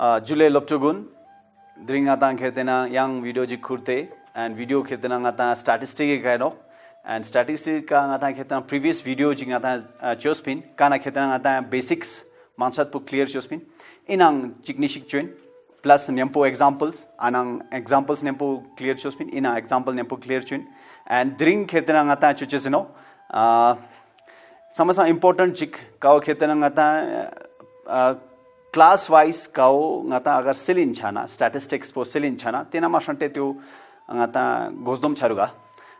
Jule Loptogun, during Atan Kertena, young video Jikurte, and video Kertena statistic kaino, and statistic Atan previous video Jingata Jospin, Kana Ketana basics, Mansat pu clear Jospin, Inang Chignishik Chun, plus Nempo examples, Anang examples Nempo clear Jospin, Ina example Nempo clear Chun, and during Kertena Chuchesino, some important chick, Kao Ketana class wise kau ngata agar silin chana statistics po silin chana tena ma shante tyo ngata gozdom charuga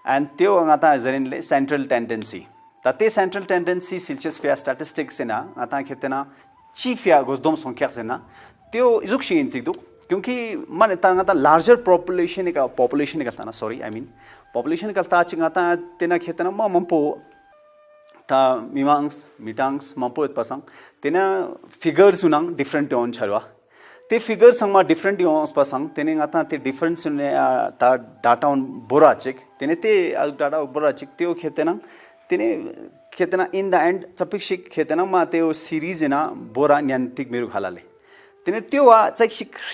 and tyo ngata zerinle central tendency tate central tendency silches fia statistics ena ngata khetena chief ya gozdom sonkhya sena tyo izukshi intikdu क्योंकि मन ngata larger population ka tana sorry I mean population ka ta ngata tena khetena ma mampo ta mimangs mitangs mampo et pasang tena figures unang different on charwa te figures sangma different on pasang tene ngata te difference ne ta data on bora check tene te data bora check te khetena in the end chapik khetena ma te series na bora nyantik meru khalale tene te wa chak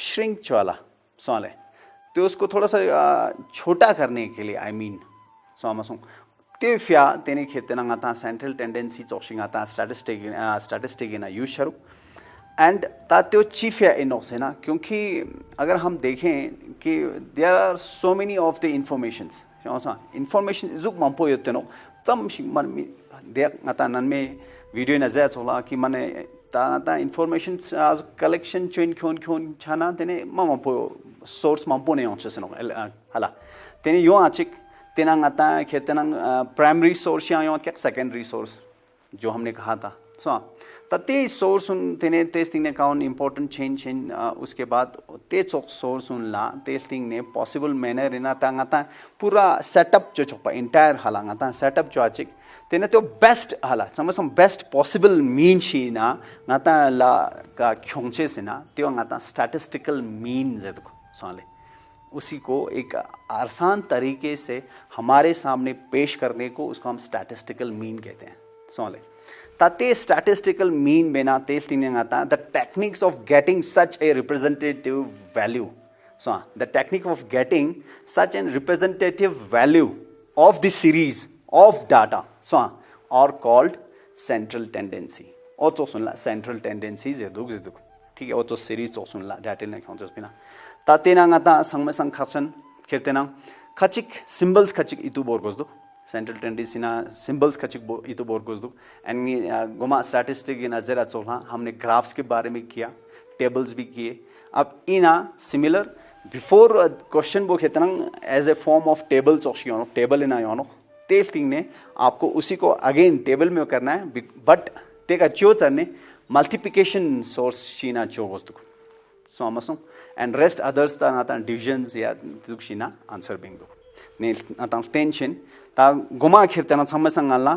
shrink chwala sole te usko thoda sa chota karne ke liye I mean so te fia tene khetena ngata central tendency choshing ata statistic ina use sharu and ta teo chief ya enough है ना क्योंकि अगर हम देखें कि there are so many of the informations information zuk mampo yote no tam man de ngata nan me video na za chola कि माने ta information collection chain khon chana tene mampo source mampo ne onse no hala tene yo achik तेना ngata khetena primary source या yon क्या secondary source जो हमने कहा था तते source उन तेने testing ने काउन important change उसके बाद ते source उन ला testing ने possible manner इना ता ngata पूरा setup जो चोपा entire हाला ngata setup जो आचिक तेने तो best हाला समझ best possible mean शी ना ngata ला का क्योंचे से ना त्यो ngata statistical mean ज़े तो साले उसी को एक आसान तरीके से हमारे सामने पेश करने को उसको हम स्टैटिस्टिकल मीन कहते हैं सोले ताते स्टैटिस्टिकल मीन बिना तेल तीन आता the techniques of getting such a representative value so the technique of getting such an representative value of the series of data so और कॉल्ड सेंट्रल टेंडेंसी और तो सुन ला सेंट्रल टेंडेंसी जेदुक ठीक है और तो सीरीज तो सुन ला डाटा ने काउंटर्स बिना तातेना ngata sangma sang khachan khertena khachik symbols khachik itu borgos duk central tendency na symbols khachik itu borgos duk and goma statistic in azera cholha हमने graphs के बारे में किया tables भी किए अब ina similar before question book khetena as a form of table choshiono table ina yono testing ने आपको उसी को again table में करना है but teka chocha ने multiplication source shina chogos duk so amasung and rest others ta ngata divisions ya dukshina answer bing duk ne ata tension ta goma khirtana samasang alla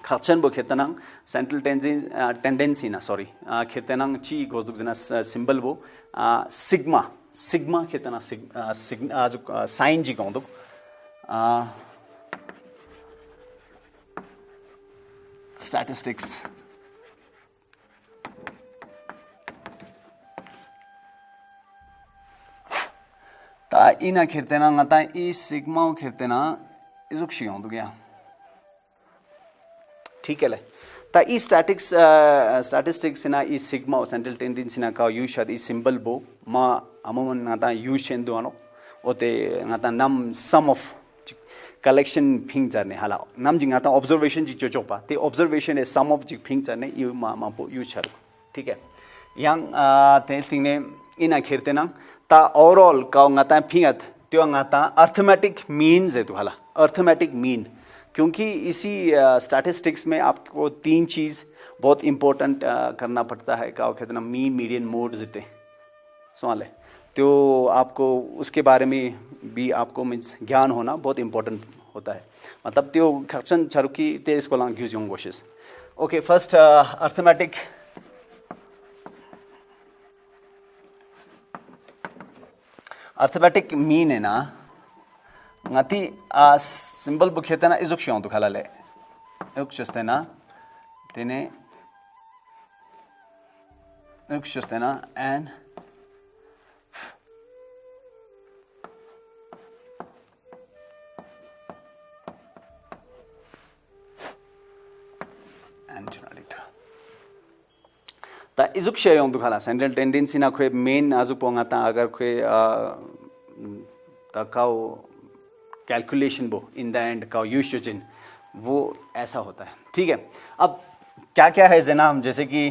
khachan bo khetana central tendency na sorry khetana chi gosduk jana symbol bo sigma khetana sigma sign ji gonduk statistics ता इना खेरतेना ngata ई sigma खेरतेना इजुक्षी हों तो क्या ठीक है ले ता ई statistics ना ई सिग्मा सेंट्रल टेंडेंसी ना का यूज शायद ई सिंबल बो मा अमोन ngata यूज शेंदो आनो ओते ngata नम सम ऑफ collection फिंग जाने हाला नम जिंग ngata observation जी चोचोपा ते observation है sum of जी फिंग जाने यू मा बो यूज शायद ठीक है yang testing ने ina खेरतेना ता ओवरऑल का ngata फिंगत त्यो ngata अर्थमेटिक मीन है तो हाला अर्थमेटिक मीन क्योंकि इसी स्टैटिस्टिक्स में आपको तीन चीज बहुत इंपॉर्टेंट करना पड़ता है का कहते ना मीन मीडियन मोड जिते सवाल है तो आपको उसके बारे में भी आपको मीन्स ज्ञान होना बहुत इंपॉर्टेंट होता है मतलब त्यो खर्चन चरुकी ते इसको लांग यूज योंग वोशेस okay first arithmetic arithmetic mean है ना ngati symbol bu khetena izuk shiong tu khalale uk chestena tene Ukshustena and ta izuk she yong du khala central tendency na khoi main azu ponga ta agar khoi ta kao calculation वो in the end का use चिन वो ऐसा होता है. ठीक है, अब क्या क्या है जना हम जैसे कि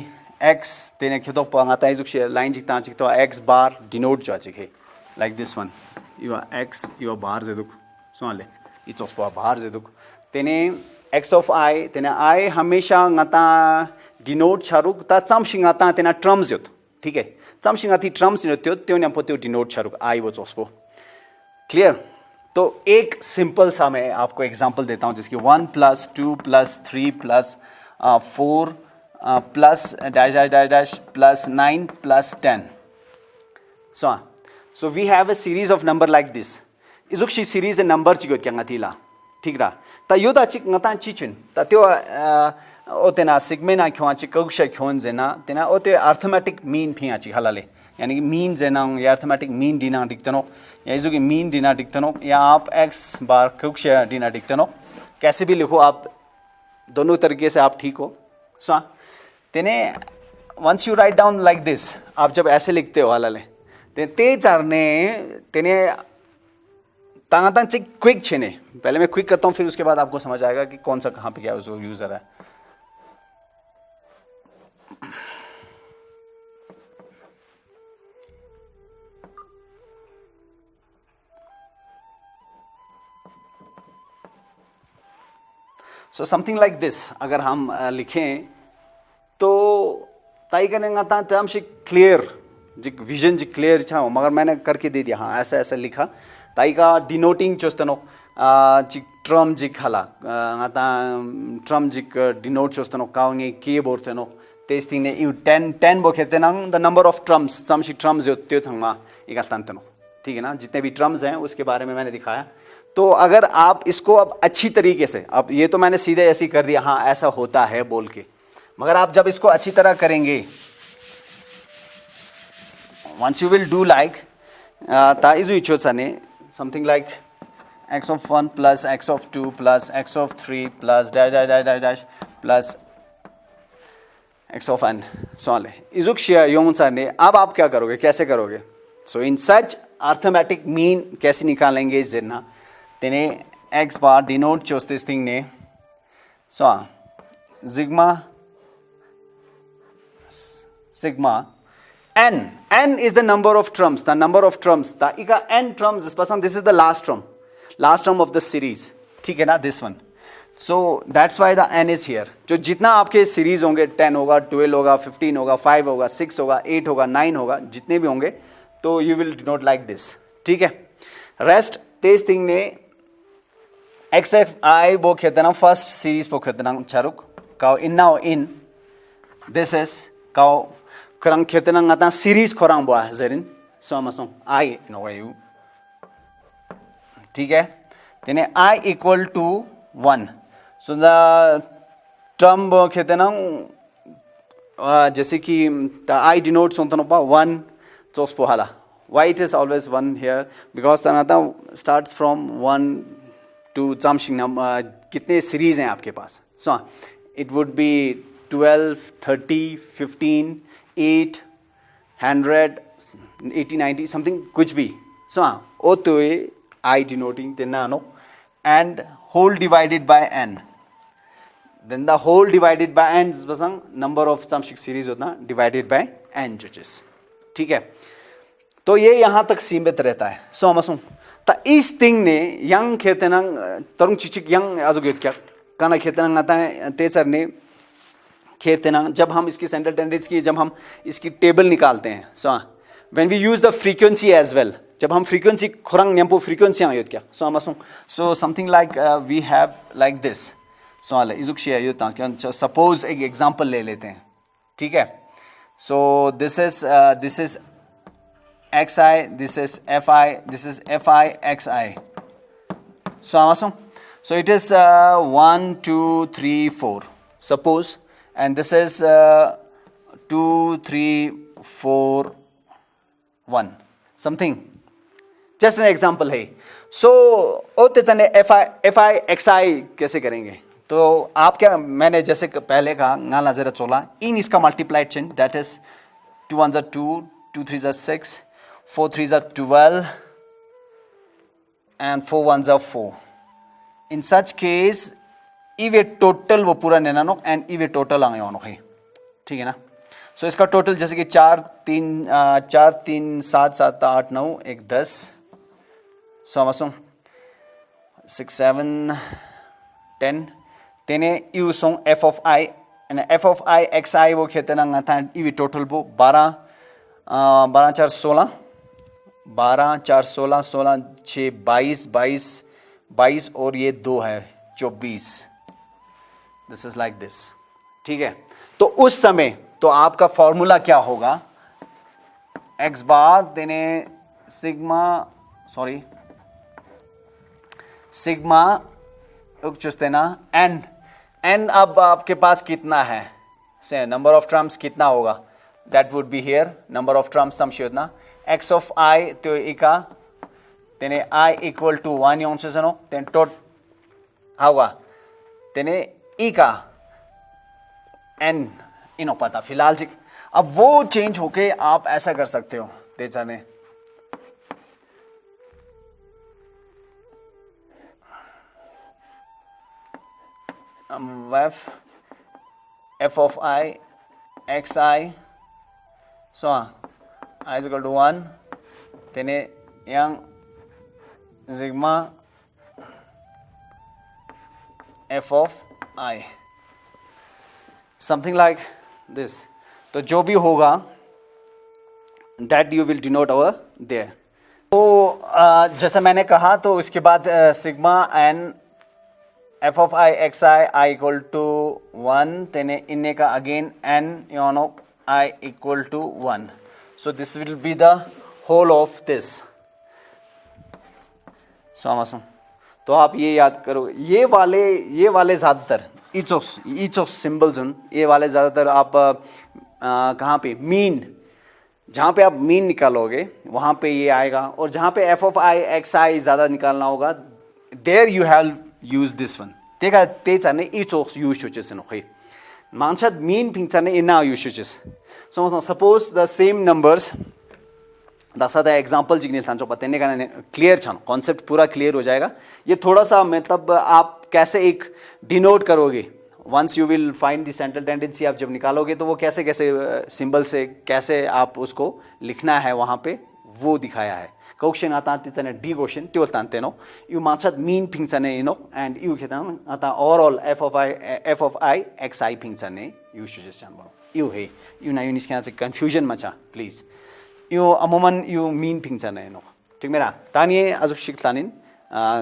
x तेने खेतो पांगाता है जो लाइन जितना चिक तो x बार डिनोट जो चिक है लाइक दिस वन यू x यू बार जे दुख सोले इट्स ऑफ बार जे दुख तेने x ऑफ i तेने i हमेशा ngata डिनोट छारुक ता चमशिंगाता तेना ट्रम्स योत. ठीक है, चमशिंगाती ट्रम्स योत त्यो न्याम पोत्यो डिनोट छारुक i वो चोस्पो. क्लियर? तो एक सिंपल सा मैं आपको एग्जांपल देता हूं जिसकी 1 + 2 + 3 + 4 plus dash dash dash dash plus 9 + 10 so we have a series of number like this. Izukshi series a number chigot kyanga thila ठीक रा ता योदा चिक ngata chichin ta त्यो ओतेना सिग्मेना ख्वा चिक कौशा ख्योन जेना तेना ओते अर्थमेटिक मीन फिया चिक हलाले यानी कि मीन जेना या अर्थमेटिक मीन डिना दिक्तनो या इजो की मीन डिना दिक्तनो या आप x बार कौशा डिना दिक्तनो कैसे भी लिखो आप दोनों तरीके से आप ठीक हो. सो तेने once you write down like this आप जब ऐसे लिखते हो हलाले ते चारने तेने तांगा चिक क्विक छेने पहले मैं क्विक करता हूं फिर उसके बाद आपको समझ आएगा कि कौन सा कहां पे क्या उसको यूजर है. सो समथिंग लाइक दिस अगर हम लिखें तो ताई करेंगे तो हमसे क्लियर जी विजन जी क्लियर छा मगर मैंने करके दे दिया हाँ ऐसा ऐसा लिखा ताई का डिनोटिंग चोस्तनो जी ट्रम जी खाला ट्रम जी डिनोट चोस्तनो काउंगे किए बोलतेनो तेस्टिंग ने यू 10 बो खेते ना द नंबर ऑफ ट्रम्स समशी ट्रम्स जो त्यो थंगा इकातंतनो. ठीक है ना, जितने भी ट्रम्स हैं उसके बारे में मैंने दिखाया. तो अगर आप इसको अब अच्छी तरीके से अब ये तो मैंने सीधे ऐसे कर दिया हाँ ऐसा होता है बोल के मगर आप जब इसको अच्छी तरह करेंगे once you will do like ta izu ichosane something like x of 1 plus x of 2 plus x of 3 plus dash dash dash dash dash plus x of n so ale izuk shia yonsane अब आप क्या करोगे कैसे करोगे. so in such arithmetic mean कैसे निकालेंगे जना तेने x bar denote chose this thing ne so sigma n is the number of terms the ika n terms this person this is the last term of the series. ठीक है ना, this one. so that's why the n is here. जो जितना आपके series होंगे 10 होगा 12 होगा 15 होगा 5 होगा 6 होगा 8 होगा 9 होगा जितने भी होंगे तो you will denote like this. ठीक है, रेस्ट तेज थिंग ने XFI बो खेतना फर्स्ट सीरीज बो खेतना चारुक काउ in now in this is काउ करंग खेतना ngata सीरीज खोरांग बो हजरिन सो अमसों I नो यू. ठीक है, तेने I equal to 1 so the term बो खेतना जैसे कि द I डिनोट्स होतनो पा 1 चोस पोहाला why it is always 1 here because tanata starts from 1 to something कितने सीरीज हैं आपके पास. so it would be 12 30 15 8 100 80 90 something कुछ भी. so o to I denoting तेना no and whole divided by n then the whole divided by n is बसंग number of something series होता divided by n judges. ठीक है, तो ये यहां तक सीमित रहता है. सो अमसुं ता इस थिंग ने यंग खेतेना तरुंग चिचिक यंग आजुगेट क्या काना खेतेना आता है तेचर ने खेतेना जब हम इसकी सेंट्रल टेंडेंसी की जब हम इसकी टेबल निकालते हैं. So when we use the frequency as well जब हम फ्रीक्वेंसी खुरंग न्यम्पो फ्रीक्वेंसी आयोत क्या सो अमसुं so something like we have like this. So आले इजुक शेयर योता सपोज एक एग्जांपल ले लेते हैं. ठीक है, so this is xi, this is fi, this is fi xi. So awesome. So it is 1 2 3 4 suppose and this is 2 3 4 1 something, just an example है. सो एफ आई एक्स आई कैसे करेंगे? तो आप क्या, मैंने जैसे पहले कहा गाला जरा चोला इन इसका multiplied chain, that is 2 1 2, 2 3 6, 4 3 12 and 4 1 4. In such case इवे total वो पूरा नेना नो एंड इवे टोटल आगे ऑन है, ठीक है ना. सो इसका टोटल जैसे कि 4 3 7 7 8 9 1 10, सो हम 6 7 10 तेने यू सोंग F of I and F of I X I वो खेते ना ngata इवी टोटल वो 12 4 16, 12 4 16 16 6 22 22 22 और ये 2 है 24. दिस इज लाइक दिस, ठीक है. तो उस समय तो आपका फॉर्मूला क्या होगा? एक्स बार देने सिग्मा चुस्ते ना एन अब आपके पास कितना है, से नंबर ऑफ टर्म्स कितना होगा? That would be here number of terms समशोदना एक्स ऑफ आई तो इका तेने आई इक्वल टू 1 योंसे सनो तेन टोट होगा तेने ई का एन इनो पता फिलहाल जी. अब वो चेंज होके आप ऐसा कर सकते हो, दे जाने F of I X I so I is equal to 1 तेने यंग sigma F of I something like this. तो जो भी होगा that you will denote over there. तो जैसा मैंने कहा तो उसके बाद sigma N F of I X I I equal to 1 तेने इन्ने का अगेन एन योनो I equal to 1. So this will be the whole of this. सो तो आप ये याद करो, ये वाले ज़्यादातर ईच ऑफ सिंबल्स ये वाले ज़्यादातर आप कहाँ पे मीन, जहाँ पे आप मीन निकालोगे वहाँ पे ये आएगा, और जहाँ पे F of I X I ज़्यादा निकालना होगा there you have use this one. तेगा ते चाने ईच ऑफ यूज चुचेस नो है मानसाद मीन पिंग चाने इना यूज चुचेस. So suppose the same numbers दासा दा एग्जाम्पल जिग्नेल था जो बताने का क्लियर छानो कॉन्सेप्ट पूरा क्लियर हो जाएगा. ये थोड़ा सा मतलब आप कैसे एक डिनोट करोगे once you will find the central tendency, आप जब निकालोगे तो वो कैसे कैसे सिंबल से कैसे आप उसको लिखना है वहाँ पे वो दिखाया है. क्वेश्चन आता तिचने डी क्वेश्चन त्यो तानते नो यू मानसाद मीन पिंचने इनो एंड यू खेता आता overall F of I X I पिंचने यू सजेशन बनो यू है यू ना यूनिस के कंफ्यूजन मचा प्लीज यो अमोमन यो मीन पिंचने नो ठीक मेरा तानिए अजु शिकतानिन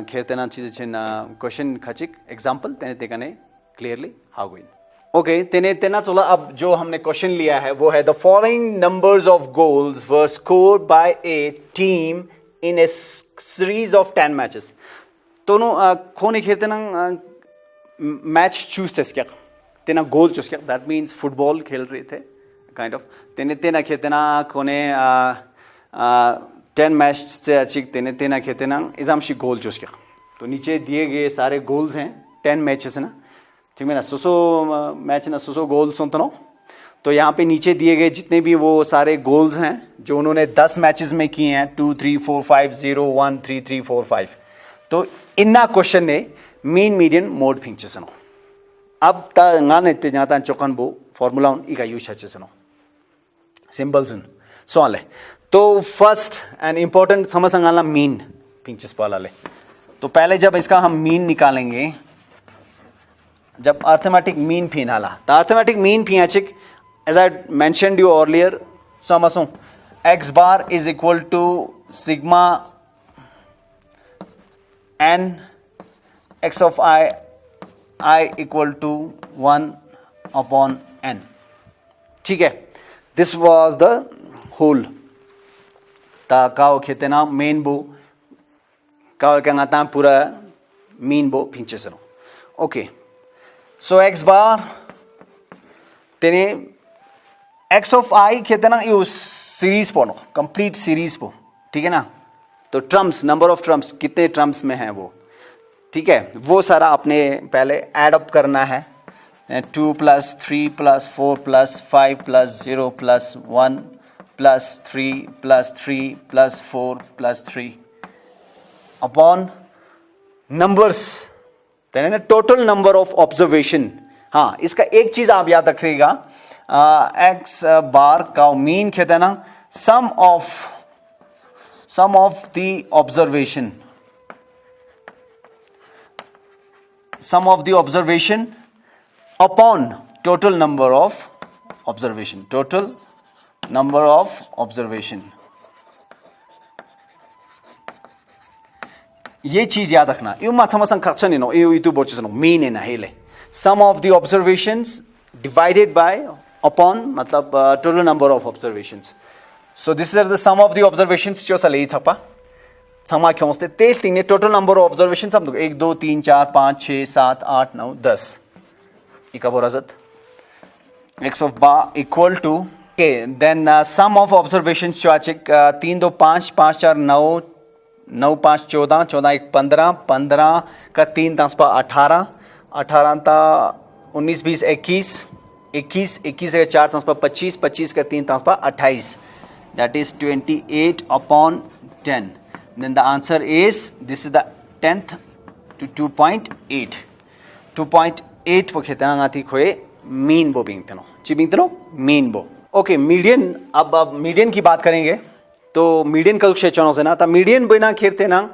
खेतना चीज छिन क्वेश्चन खचिक एग्जांपल तेने तेकने क्लियरली हाउ गोइंग. ओके तेना चलो. अब जो हमने क्वेश्चन लिया है वो है the following numbers of goals were scored by A team in A series of 10 matches. दोनों खोने खेलते ना मैच चूज थे तेना गोल चूज किया, दैट मीन्स फुटबॉल खेल रहे थे काइंड ऑफ. तेना खेलते ना खोने 10 मैच से अच्छी तेना खेलते ना इजामशी गोल चूज किया. तो नीचे दिए गए सारे गोल्स हैं 10 मैचेस ना, ठीक है ना. सुसो मैच ना सुसो गोल्स होते ना. तो यहाँ पे नीचे दिए गए जितने भी वो सारे गोल्स हैं जो उन्होंने 10 मैचेस में किए हैं 2 3 4 5 0 1 3 3 4 5. तो इन्ना क्वेश्चन ने मीन मीडियन मोड फिंचेस नो. अब ताने ते जाता चौकन बो फॉर्मूला उन इका यूज अच्छे नो सिंबल्स उन सवाल है. तो फर्स्ट एंड इंपॉर्टेंट समझ संगाला मीन फिंचेस पाला ले. तो पहले जब इसका हम मीन निकालेंगे, जब अर्थमेटिक मीन फी नाला तो अर्थमेटिक मीन फी आचिक as I mentioned you earlier समझो X bar is equal to sigma N X of I equal to 1 upon N. ठीक है, दिस वाज द होल. ता काओ खेते ना मेन बो काओ क्या गाता पूरा मीन बो फिंचे सनो. ओके, सो एक्स बार तेने एक्स ऑफ आई कहते ना यू सीरीज पो नो कंप्लीट सीरीज पो, ठीक है ना। तो ट्रम्स, नंबर ऑफ ट्रम्स कितने ट्रम्स में है वो, ठीक है, वो सारा आपने पहले एड अप करना है। 2 + 3 + 4 + 5 + 0 + 1 + 3 + 3 + 4 + 3 upon numbers, total number of observation. हाँ, इसका एक चीज आप याद रखिएगा, एक्स बार का मीन कहते हैं ना sum of the observation, sum of the observation upon total number of observation, total number of observation। ये चीज याद रखना। यू माछामासं खक्सन नो यू इतु बोचनो मीन है ना हेले sum of the observations divided by upon मतलब total number of observations। So this is the sum of the observations जो सले छपा समा क्यों से तेल तीन टोटल नंबर ऑफ ऑब्जर्वेशन सब 1 2 3 4 5 6 7 8 9 10 इका बोराजत एक्स ऑफ बा इक्वल टू के देन सम ऑफ ऑब्जर्वेशंस जो आचे 3 2 5 5 4 9 9 5 14 14 1 15 15 का 3 10 पर 18 18 ता 19 20 21 21 21 का 4 10 पर 25 25 का 3 10 पर 28 that is 28 upon 10। Then the answer is this is the 10th to 2.8 2.8 वो खेतना गाती खोए मीन बो बिंगतनो ची बिंगतनो मीन बो। ओके मीडियन, अब मीडियन की बात करेंगे तो मीडियन का क्षेत्र चुनाव से ना तो मीडियन बिना खेरते ना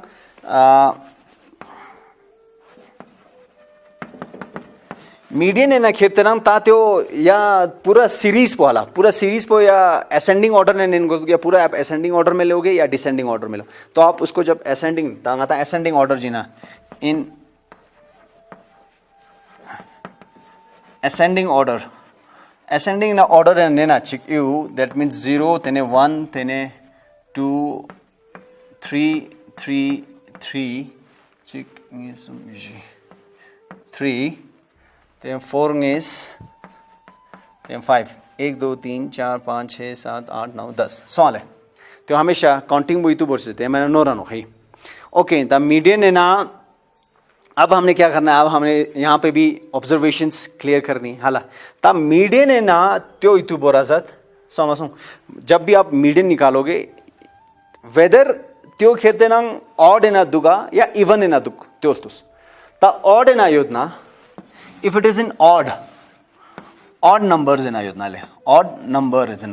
मीडियन है ना खेरते नाम तात्यो या पूरा सीरीज पो हाला पूरा सीरीज पो या असेंडिंग ऑर्डर ने इनको या पूरा आप असेंडिंग ऑर्डर में लोगे या डिसेंडिंग ऑर्डर में लो, तो आप उसको जब असेंडिंग तांगाता असेंडिंग ऑर्डर जीना इन असेंडिंग ना ऑर्डर ने ना चिक यू दैट मीन्स 0 तेने 1 तेने 2 3 3 3 चिक 3 then 4 is then 5 1 2 3 4 5 6 7 8 9 10 सवाल है तो हमेशा काउंटिंग बुई तो बोल सकते हैं मैंने नो रन है। ओके द मीडियन है ना, अब हमने क्या करना है, अब हमने यहाँ पे भी ऑब्जर्वेशंस क्लियर करनी हाला तब मीडियन है ना त्यो इतु बोराजत समझो जब भी आप मीडियन निकालोगे वेदर त्यो खेरते ना ऑड है ना दुगा या इवन है ना दुग त्यो ता ऑड है ना योजना if it is in odd numbers in ayodna odd numbers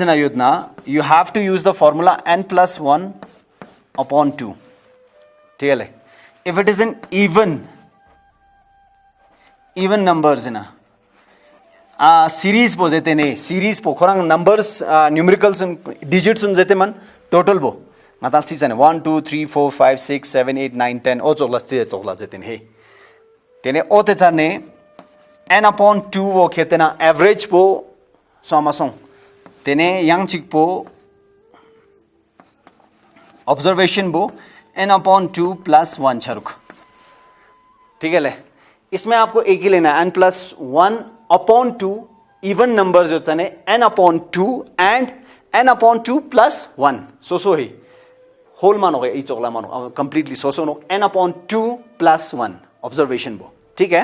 in ayodna you have to use the formula n plus 1 upon 2 ठीक है। if it is in even numbers in series po jete ne series po khorang numbers numericals digits un jete man total bo matal season 1 2 3 4 5 6 7 8 9 10 o chokla jete ne तेने ओते चाने n upon 2 वो खेते ना average पो सोमासों तेने yang चिक पो observation बो n upon 2 + 1 छरुक, ठीक है ले। इसमें आपको एक ही लेना n + 1 upon 2 इवन नंबर जो चाने n upon 2 and n upon 2 + 1 सो ही होल मानो गए चोकला मानो कंप्लीटली सो नो n upon 2 + 1 ऑब्जर्वेशन बो, ठीक है।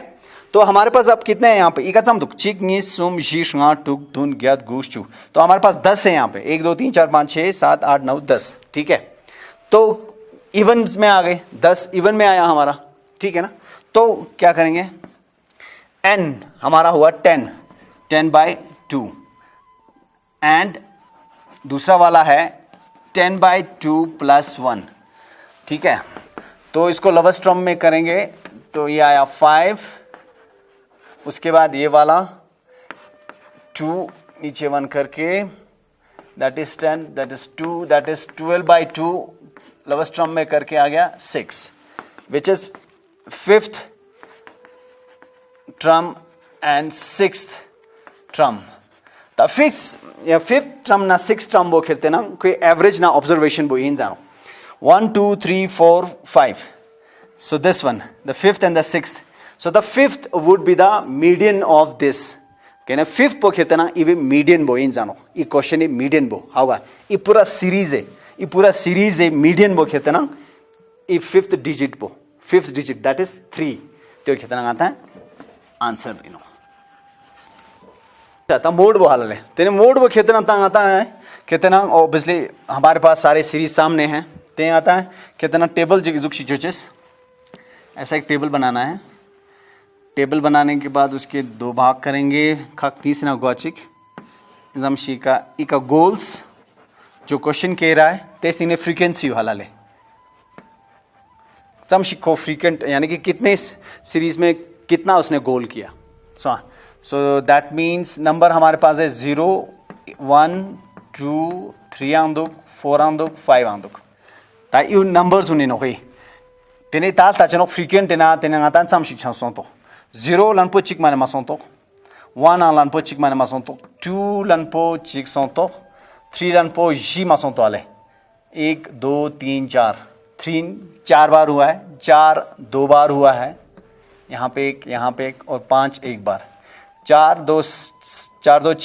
तो हमारे पास अब कितने हैं यहाँ पे इकाचम दुख चिक नी सुम शीशा टुक धुन ज्ञात गुष्चु, तो हमारे पास 10 है यहाँ पे 1 2 3 4 5 6 7 8 9 10, ठीक है। तो इवन में आ गए 10 इवन में आया हमारा, ठीक है ना। तो क्या करेंगे n हमारा हुआ 10/2 एंड दूसरा वाला है 10/2 + 1, ठीक है। तो इसको लोवेस्ट टर्म में करेंगे तो ये आया 5, उसके बाद ये वाला 2 नीचे 1 करके that is 10 that is 2 that is 12/2 lowest term में करके आ गया 6 which is 5th term and 6th term. The fifth term ना 6th टर्म वो खेलते ना कोई एवरेज ना ऑब्जर्वेशन वो इन जानो 1 2 3 4 5, so this one the 5th and the 6th, so the 5th would be the median of this कहने fifth पो खेतना इवे मीडियन बो इन जानो ई क्वेश्चन मीडियन बो हाउगा ई पूरा सीरीज है मीडियन बो खेतना ई फिफ्थ डिजिट दैट इज 3 तो खेतना आता है आंसर इनो ता मोड बो हाल ले तेने मोड बो खेतना ता आता है कितना ऑब्वियसली हमारे पास सारे सीरीज सामने हैं ते आता है कितना टेबल जुक्सिचोचेस ऐसा एक टेबल बनाना है। टेबल बनाने के बाद उसके 2 भाग करेंगे खाक तीसरा ग्वाचिक जमशी का इका गोल्स जो क्वेश्चन कह रहा है तेस ने फ्रीक्वेंसी वाला ले जमशी को फ्रीक्वेंट यानी कि कितने सीरीज में कितना उसने गोल किया। सो दैट मीन्स नंबर हमारे पास है 0 1 2 3 आंदुक 4 आंदुक 5 आंदुक ता यू नंबर्स उन्हें नोई तेने ताल ताचनो फ्रीक्वेंट ना तेने ngatan sam shik chang song to 0 lanpo chik mane masong to 1 ang lanpo chik mane masong to 2 lanpo chik song to 3 lanpo ji masong to ale 1 2 3 4 3 4 बार हुआ है 4 2 बार हुआ है यहाँ पे एक और 5 एक बार 4 2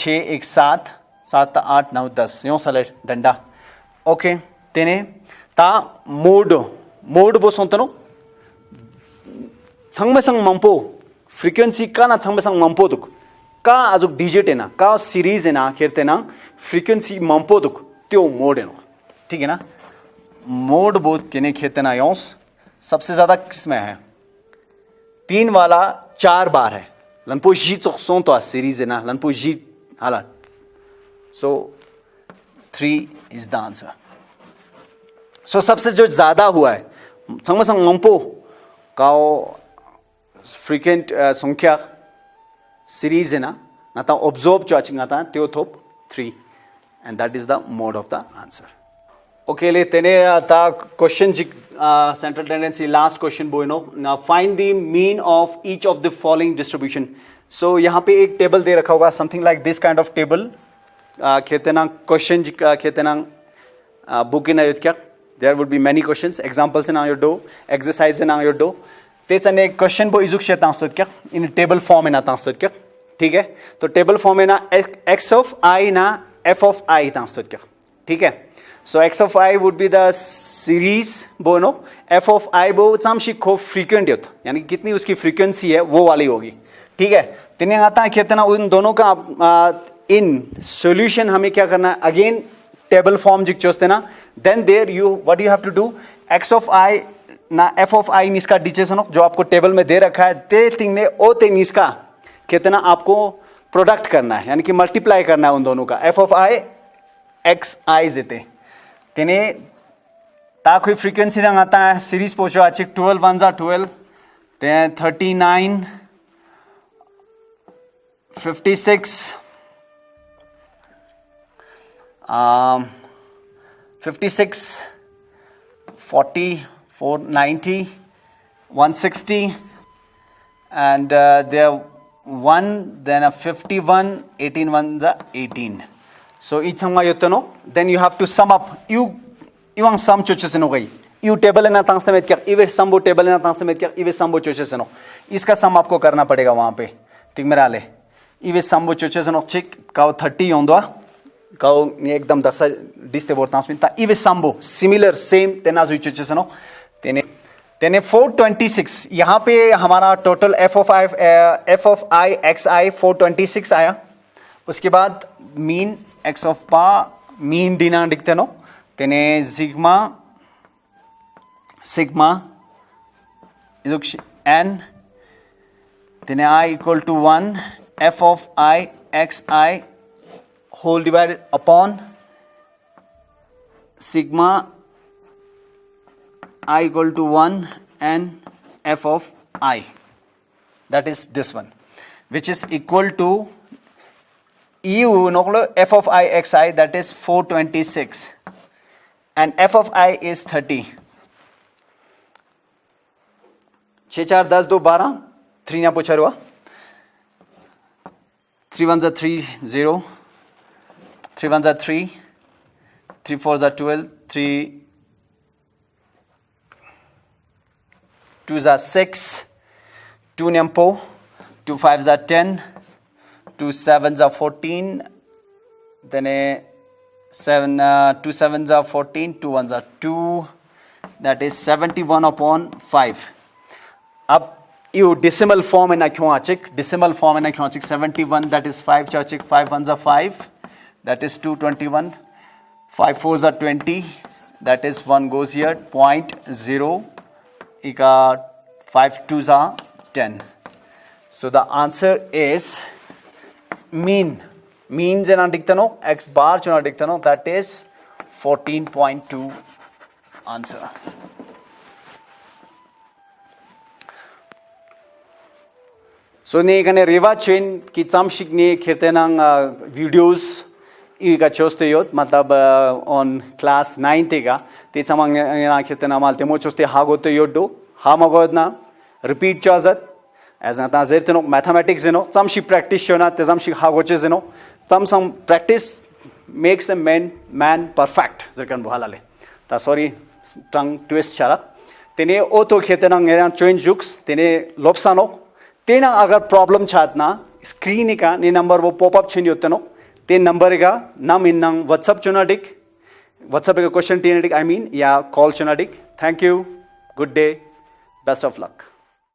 6 1 7 7 8 9 10 यूं साले डंडा ओके तेने ता मोड बो सोंतनो संगमेसंग मंपो फ्रीक्वेंसी का ना संगमेसंग मंपो दुक का आजुक डिजिट है ना का सीरीज है ना खेरते ना फ्रीक्वेंसी मंपो दुक त्यो मोड है ना ठीक है ना मोड बो केने खेते ना योंस सबसे ज्यादा किसमें है 3 वाला 4 बार है लंपो जी चोक सों तो सीरीज है ना लंपो जी हाला सो 3 इज द आंसर। सो सबसे जो ज्यादा हुआ है संगमसंग मंपो काओ फ्रीक्वेंट संख्या सीरीज है ना नाता ऑब्जर्व जो आचिंग आता त्यो थोप 3 and that is the mode of the answer. Okay ले तेने ता question central tendency last question बोइनो find the mean of each of the following distribution. So यहाँ पे एक टेबल दे रखा होगा something like this kind of table खेतेना क्वेश्चन खेतेना बुक इन क्या there would be many questions examples in your do exercise in your do तेच अने क्वेश्चन बो इजुक शेत आंसतो क्या इन टेबल फॉर्म ना तांसतो क्या ठीक है तो टेबल फॉर्म ना x of I ना f of I तांसतो क्या ठीक है। सो x of I would be the series बो नो f of I बो चामशी को फ्रीक्वेंट होता यानी कितनी उसकी फ्रीक्वेंसी है वो वाली होगी ठीक है। तिने आता है कितना उन दोनों का इन सॉल्यूशन हमें क्या करना है अगेन टेबल फॉर्म जिक चोस्ते ना then there you what you have to do x of I ना f of I निस्का डिचेसन जो आपको टेबल में दे रखा है ते थिंग ने ओ ते निस्का कितना आपको प्रोडक्ट करना है यानी कि मल्टीप्लाई करना है उन दोनों का f of I x I देते तेने ता कोई फ्रीक्वेंसी रंग आता है सीरीज पोचो आचिक 12 1 जा 12 then 39 56 56 40 490 160 and there 1 then a 51 18 1 is 18 so each sum ayotano then you have to sum up you ang sum choches no gai you table na tangste में क्या इवे sum वो table ना tangste में क्या इवे sum वो choches no इसका sum आपको करना पड़ेगा वहां पे ठीक मेरा ले इवे sum वो choches no चिक काउ 30 होंदो काउ नि एकदम दक्सा डिस्ते बोर्तांस में ता इवे sum वो similar same तेना जो choches no तेने 426 यहाँ पे हमारा total f of I x I 426 आया उसके बाद मीन x of पा मीन दिना दिखते नो तेने सिग्मा n तेने I equal to 1 f of I x I whole divided upon sigma I equal to 1 and f of I that is this one which is equal to EU noklo f of I x I that is 426 and f of I is 30 6 4 10 2 12 3 यहाँ पूछा हुआ 3 1 3 0 3 1 3 3 4 12 3 2 is 6, 2 nyampo, 2 5 is 10, 2 sevens are 14. Then 2 sevens are 14. 2 ones are 2. That is 71 upon 5. Ab you decimal form in a kyonachik. Decimal form in a kyonachik. 71. That is 5 chachik. 5 ones are 5. That is 221. 5 fours are 20. That is 1 goes here. 0.0. Ika 5 twos are 10. So the answer is mean. Means in adiktano, x bar chuna adiktano, that is 14.2 answer. So ne kane reva chain ki chamshik ne khirtenang videos iga choste yot matlab on class 9 tega te chamang na khirtena mal temo choste hagote yoddo hamagodna repeat chazat as na ta zerteno mathematics zeno chamshi practice shona te chamshi hagoche zeno some practice makes a man perfect zerkan buhalale ta sorry tongue twist chara tene oto khetena ngera join jukes tene lopsano tena agar problem chatna screen ka ni number wo pop up chini yoteno te number ga nam in nang whatsapp chunadik whatsapp ka question tenadik I mean ya call chunadik. Thank you, good day, best of luck.